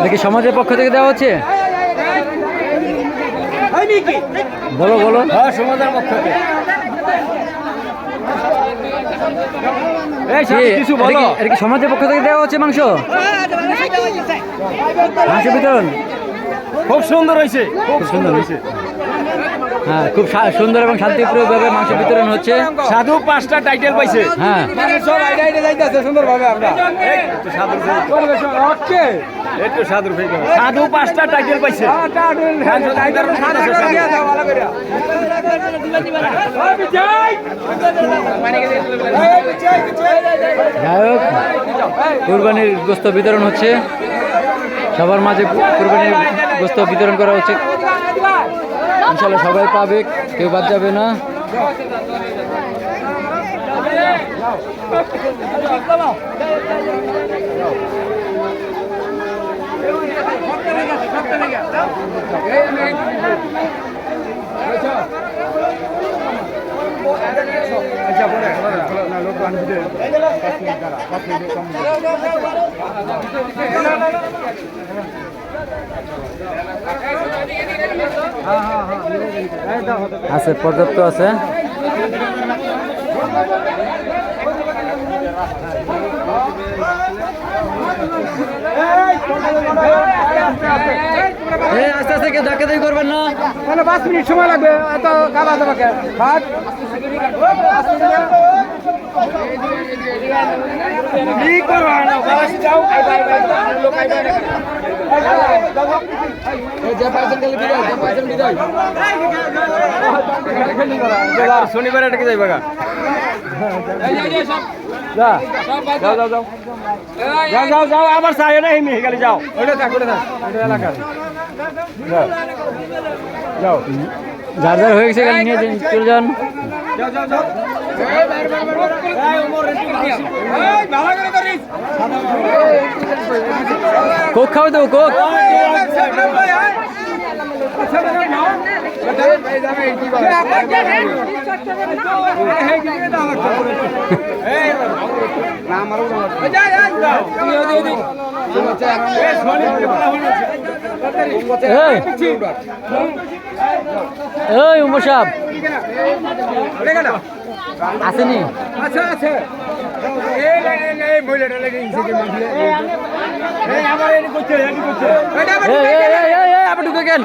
দেখি সমাজের পক্ষ থেকে দেওয়া হচ্ছে। বলো বলো। সমাজের পক্ষ থেকে সমাজের পক্ষ থেকে দেওয়া হচ্ছে মাংস মাংস বিতরণ। খুব সুন্দর হয়েছে, খুব সুন্দর হয়েছে। হ্যাঁ, খুব সুন্দর এবং শান্তিপূর্ণভাবে মাংস বিতরণ হচ্ছে। সাধু 5টা টাইটেল পাইছে। হ্যাঁ, সাধু 5টা টাইটেল পাইছে। যাই হোক, কুরবানির গোস্ত বিতরণ হচ্ছে, সবার মাঝে কুরবানির গোস্ত বিতরণ করা হচ্ছে। ইনশাআল্লাহ সবাই পাবে, কেউ বাদ যাবে না। আছে, পর্যাপ্ত আছে। আস্তে আস্তে কেউ ধাক্কা ধাক্কি করবেন না, 5 মিনিট সময় লাগবে। এত গালা তোমাকে শনিবার এটাকে যাই বাগা। যাও যাও যাও যাও যাও যাও, আবার চাই না হিমি গেলে যাও। ওইটা থাক, ওইটা থাক, ওইটা এলাকার। যাও যাও, যার যার হয়ে গেছে নিয়ে চলে যান। যাও যাও যাও। কোক খাওয়া দেবো, কোক। এই উমর সাহেব আসেনি? আচ্ছা আছে, আপনি ঢুকে গেল।